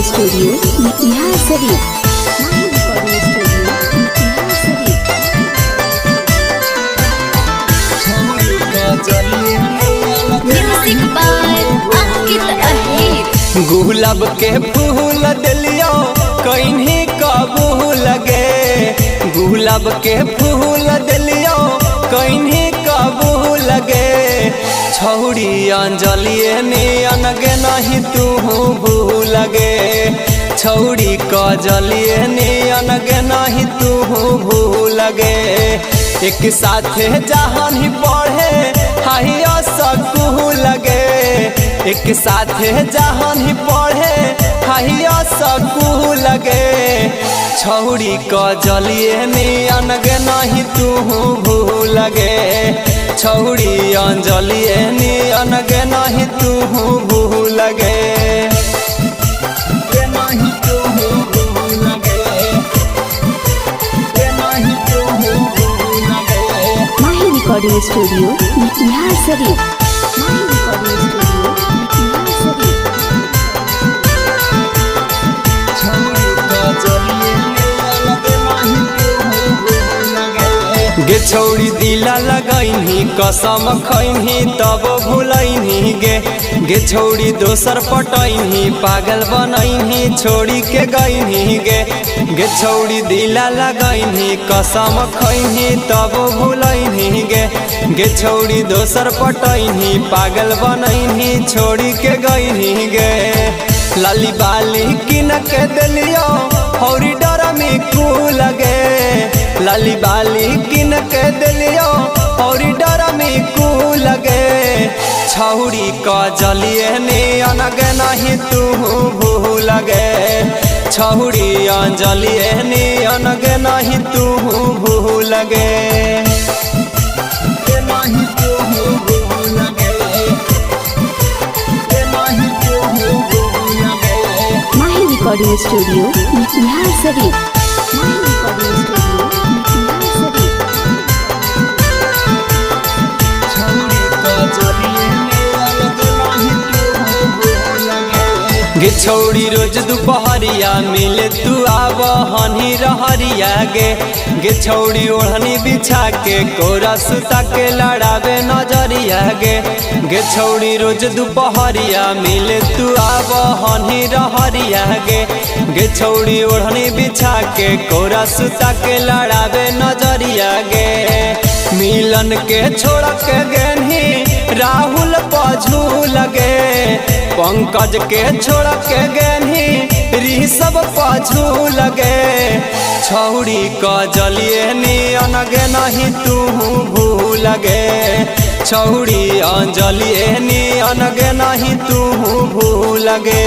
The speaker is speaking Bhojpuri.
स्टूडियो बिहार शरीफ। माही recording studio Bihar Sharif. Music by Ankit Ahir. गुलाब के फूल दिलियो कहीं कबू लगे, गुलाब के फूल दिलियो कहीं कबू लगे। छौड़ी अंजलिए ने अनगे नहीं तू भूल गे, छौड़ी कजलिए ने अनगे नहीं तू भूल गे। एक साथे जहान ही पढ़े हाइया सकू लगे, एक साथे जहान ही पढ़े हाइया सकू लगे। छौड़ी कजलिए ने अनगे नहीं तू भूल गे, छौड़ी अंजलिए ने अनगे नहीं तू भूल गे। माही रिकॉर्डिंग स्टूडियो बिहार शरीफ। माही रिकॉर्डिंग स्टूडियो बिहार शरीफ। गे छौड़ी दिला लगैनी कसम खैनी तब भूलैनी गे, गे छौड़ी दोसर पटैनी पागल बनैनी छोड़ी के गैनी गे। गे छौड़ी दिला लगैनी कसम खैनी तब भूलैनी गे, गे छौड़ी दोसर पटैनी पागल बनैनी छोड़ी के गैनी गे। लाली बाली किन के दिलियो हौरी डर में कू लगे, लाली बाली किन के दिलियो और डर में कू लगे। छौड़ी कजलिए ने अनगे नहीं तू भूल गे, छौड़ी अंजलिए ने अनगे नहीं तू भूल गे। माही रिकॉर्डिंग स्टूडियो बिहार शरीफ। माही रिकॉर्डिंग स्टूडियो बिहार शरीफ। गे छौड़ी रोज दोपहरिया मिले तू आव हनी रहरिया गे, गे छौड़ी ओढ़नी बिछा के कोरा सुता के लड़ावे नजरिया गे। गे छौड़ी रोज दोपहरिया मिले तू आव हनी रहरिया गे, गे छौड़ी ओढ़नी बिछा के कोरा सुता के लड़ावे नजरिया गे। मिलन के छोड़ के गेनी राहुल पझू लगे, पंकज के छोड़ के गेनी ऋषभ पझू लगे। छौड़ी कजलिए ने अनगे नहीं तू भूल गे, छौड़ी अंजलिए ने अनगे नहीं तू भूल गे।